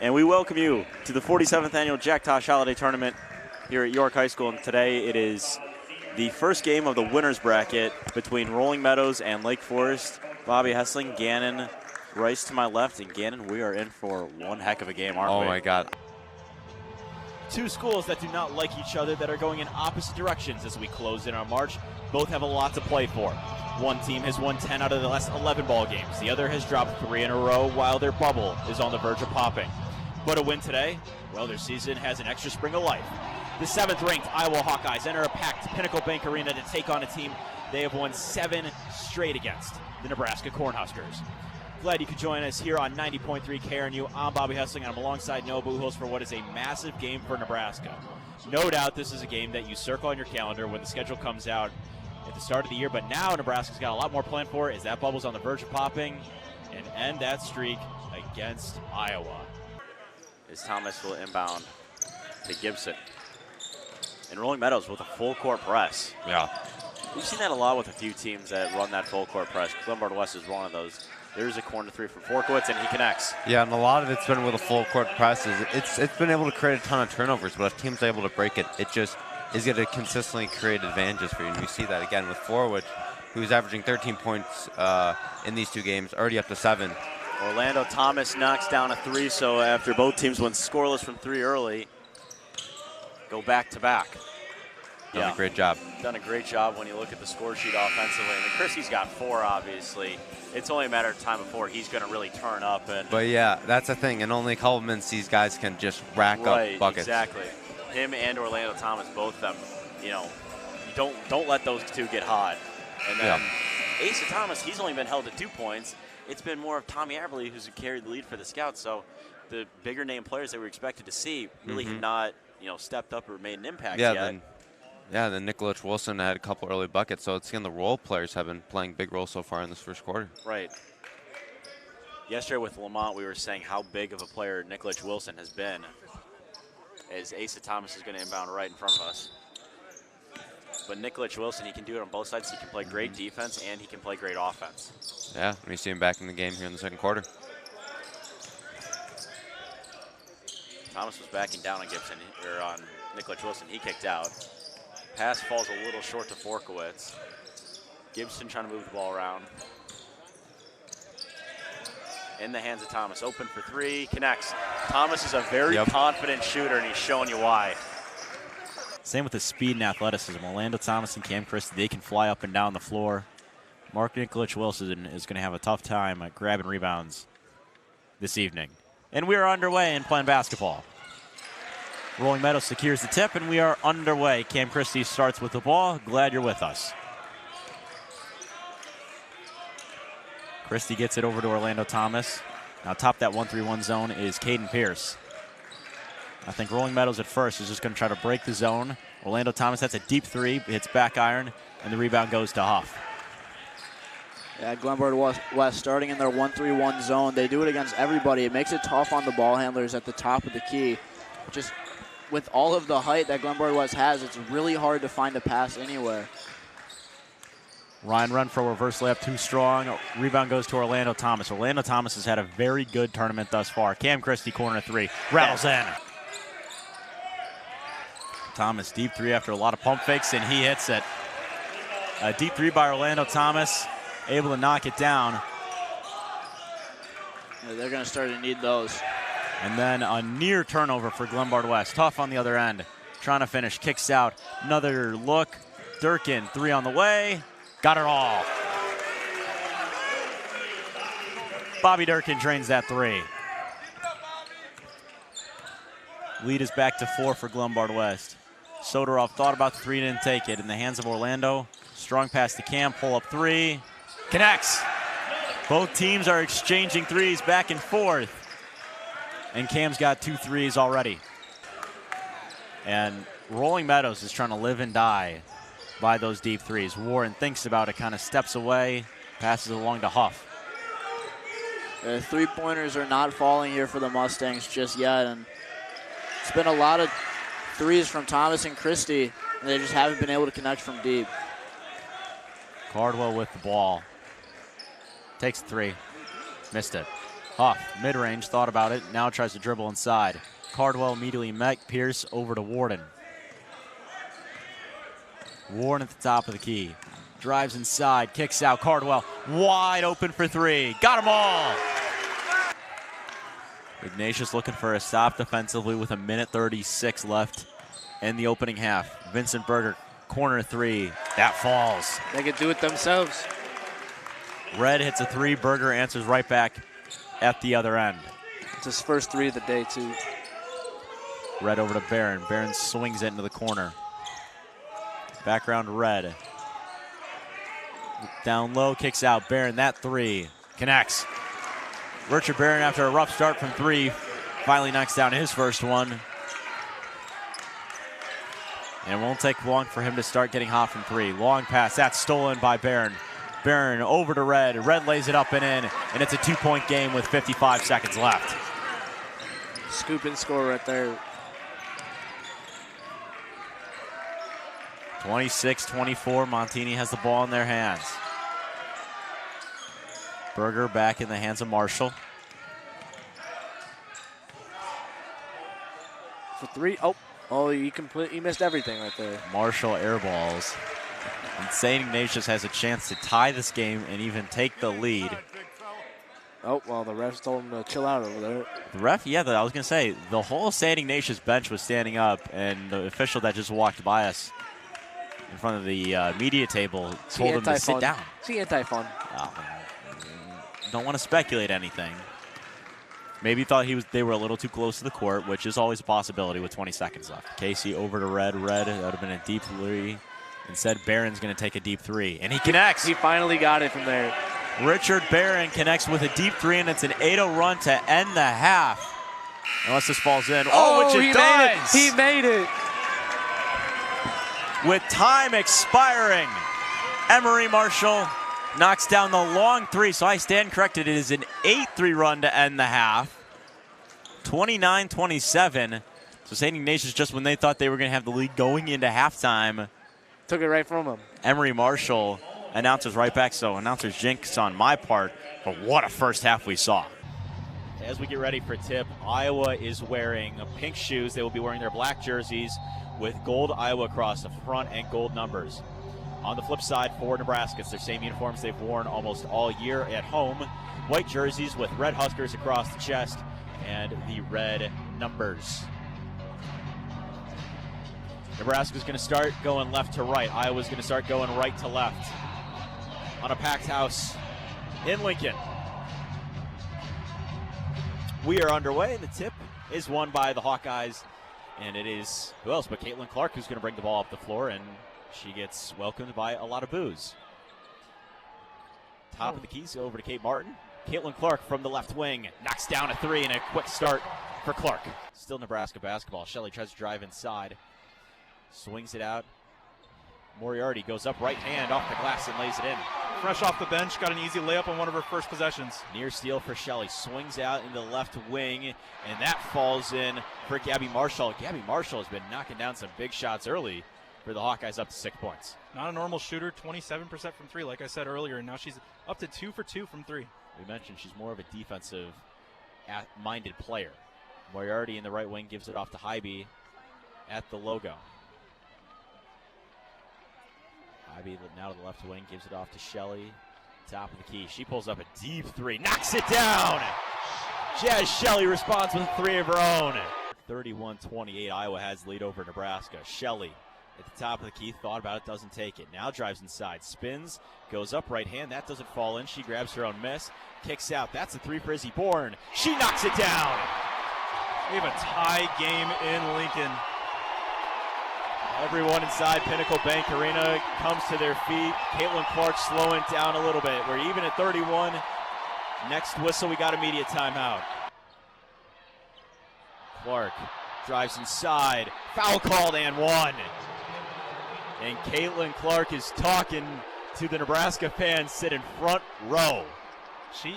And we welcome you to the 47th Annual Jack Tosh Holiday Tournament here at York High School. And today it is the first game of the winner's bracket between Rolling Meadows and Lake Forest. Bobby Hessling, Gannon, Rice to my left. And Gannon, we are in for one heck of a game, aren't we? Oh, my God. Two schools that do not like each other, that are going in opposite directions as we close in our March. Both have a lot to play for. One team has won 10 out of the last 11 ball games. The other has dropped 3 in a row while their bubble is on the verge of popping. But a win today, well, their season has an extra spring of life. The 7th-ranked Iowa Hawkeyes enter a packed Pinnacle Bank Arena to take on a team they have won 7 straight against, the Nebraska Cornhuskers. Glad you could join us here on 90.3 KRNU. I'm Bobby Hessling, and I'm alongside Noah Buchholz for what is a massive game for Nebraska. No doubt this is a game that you circle on your calendar when the schedule comes out at the start of the year, but now Nebraska's got a lot more planned for it as that bubble's on the verge of popping and end that streak against Iowa. As Thomas will inbound to Gibson. And Rolling Meadows with a full court press. Yeah. We've seen that a lot with a few teams that run that full court press. Glenbard West is one of those. There's a corner three from Forkowitz, and he connects. Yeah, and a lot of it's been with a full court press. It's been able to create a ton of turnovers, but if teams are able to break it, it just is going to consistently create advantages for you. And we see that again with Forward, who's averaging 13 points in these 2 games, already up to 7. Orlando Thomas knocks down a 3, so after both teams went scoreless from 3 early, go back-to-back. Done a great job. Done a great job when you look at the score sheet offensively. I mean, Christie's got 4, obviously. It's only a matter of time before he's going to really turn up. But, yeah, that's the thing. In only a couple minutes, these guys can just rack up buckets. Exactly. Him and Orlando Thomas, both of them, you know, don't let those 2 get hot. And then Asa Thomas, he's only been held at 2 points. It's been more of Tommy Aberle who's carried the lead for the Scouts. So the bigger name players that we expected to see really have not, stepped up or made an impact yet. Then Nicholas Wilson had a couple early buckets. So it's the role players have been playing big roles so far in this first quarter. Right. Yesterday with Lamont, we were saying how big of a player Nicholas Wilson has been, as Asa Thomas is going to inbound right in front of us. But Nicholas Wilson, he can do it on both sides. He can play great defense, and he can play great offense. Yeah, we see him back in the game here in the second quarter. Thomas was backing down on Gibson, or on Nicholas Wilson. He kicked out. Pass falls a little short to Forkowitz. Gibson trying to move the ball around. In the hands of Thomas, open for 3, connects. Thomas is a very confident shooter, and he's showing you why. Same with the speed and athleticism. Orlando Thomas and Cam Christie, they can fly up and down the floor. Mark Nicholas Wilson is going to have a tough time grabbing rebounds this evening. And we are underway in playing basketball. Rolling Meadows secures the tip, and we are underway. Cam Christie starts with the ball. Glad you're with us. Christie gets it over to Orlando Thomas. Now top that 1-3-1 zone is Caden Pierce. I think Rolling Meadows at first is just going to try to break the zone. Orlando Thomas, that's a deep 3, hits back iron, and the rebound goes to Huff. Yeah, Glenbard West starting in their 1-3-1 zone. They do it against everybody. It makes it tough on the ball handlers at the top of the key. Just with all of the height that Glenbard West has, it's really hard to find a pass anywhere. Ryan Renfro reverse layup too strong. Rebound goes to Orlando Thomas. Orlando Thomas has had a very good tournament thus far. Cam Christie, corner 3, rattles in. Thomas, deep 3 after a lot of pump fakes, and he hits it. A deep 3 by Orlando Thomas, able to knock it down. Yeah, they're going to start to need those. And then a near turnover for Glenbard West. Tough on the other end. Trying to finish, kicks out. Another look. Durkin, 3 on the way. Got it all. Bobby Durkin drains that 3. Lead is back to 4 for Glenbard West. Soderov thought about the 3, didn't take it. In the hands of Orlando. Strong pass to Cam, pull up 3. Connects. Both teams are exchanging 3s back and forth. And Cam's got 2 3s already. And Rolling Meadows is trying to live and die by those deep 3s. Warren thinks about it, kind of steps away, passes it along to Huff. The 3-pointers are not falling here for the Mustangs just yet. And it's been a lot of 3s from Thomas and Christie, and they just haven't been able to connect from deep. Cardwell with the ball. Takes 3. Missed it. Huff, mid-range, thought about it, now tries to dribble inside. Cardwell immediately met Pierce over to Warden. Warden at the top of the key. Drives inside, kicks out. Cardwell wide open for three. Got them all. Ignatius looking for a stop defensively with 1:36 left in the opening half. Vincent Berger, corner three. That falls. They can do it themselves. Red hits a three. Berger answers right back at the other end. It's his first three of the day, too. Red over to Barron. Barron swings it into the corner. Background Red. Down low, kicks out. Barron, that three. Connects. Richard Barron, after a rough start from three, finally knocks down his first one. And it won't take long for him to start getting hot from three. Long pass, that's stolen by Barron. Barron over to Red. Red lays it up and in, and it's a 2-point game with 55 seconds left. Scoop and score right there. 26-24, Montini has the ball in their hands. Berger back in the hands of Marshall. For three, he missed everything right there. Marshall airballs. And St. Ignatius has a chance to tie this game and even take the lead. Oh, well, the refs told him to chill out over there. The ref, I was going to say, the whole St. Ignatius bench was standing up, and the official that just walked by us in front of the media table told him to sit down. See, anti-fun. Don't want to speculate anything. Maybe thought they were a little too close to the court, which is always a possibility with 20 seconds left. Casey over to Red. Red, that would have been a deep three. Instead, Barron's going to take a deep three, and he connects. He finally got it from there. Richard Barron connects with a deep three, and it's an 8-0 run to end the half. Unless this falls in. Which it does. He made it. With time expiring, Emery Marshall knocks down the long three. So I stand corrected. It is an 8-3 run to end the half. 29-27. So St. Ignatius, just when they thought they were going to have the lead going into halftime, took it right from him. Emery Marshall announces right back. So announcer's jinx on my part. But what a first half we saw. As we get ready for tip, Iowa is wearing pink shoes. They will be wearing their black jerseys with gold Iowa across the front and gold numbers. On the flip side, for Nebraska, it's their same uniforms they've worn almost all year at home. White jerseys with red Huskers across the chest and the red numbers. Nebraska's going to start going left to right. Iowa's going to start going right to left on a packed house in Lincoln. We are underway. The tip is won by the Hawkeyes, and it is who else but Caitlin Clark who's going to bring the ball up the floor, and she gets welcomed by a lot of boos. Top of the keys over to Kate Martin. Caitlin Clark from the left wing knocks down a three, and a quick start for Clark. Still Nebraska basketball. Shelley tries to drive inside. Swings it out. Moriarty goes up right hand off the glass and lays it in. Fresh off the bench, got an easy layup on one of her first possessions. Near steal for Shelley. Swings out into the left wing, and that falls in for Gabby Marshall. Gabby Marshall has been knocking down some big shots early for the Hawkeyes, up to 6 points. Not a normal shooter, 27% from three, like I said earlier, and now she's up to 2 for 2 from three. We mentioned she's more of a defensive-minded player. Moriarty in the right wing gives it off to Hybe at the logo. Hybe now to the left wing, gives it off to Shelley. Top of the key. She pulls up a deep three, knocks it down! Jazz Shelley responds with a three of her own. 31-28, Iowa has lead over Nebraska. Shelley at the top of the key, thought about it, doesn't take it. Now drives inside, spins, goes up right hand. That doesn't fall in. She grabs her own miss, kicks out. That's a three for Izzy Bourne. She knocks it down. We have a tie game in Lincoln. Everyone inside Pinnacle Bank Arena comes to their feet. Caitlin Clark slowing down a little bit. We're even at 31. Next whistle, we got immediate timeout. Clark drives inside. Foul called and one. And Caitlin Clark is talking to the Nebraska fans sitting front row. She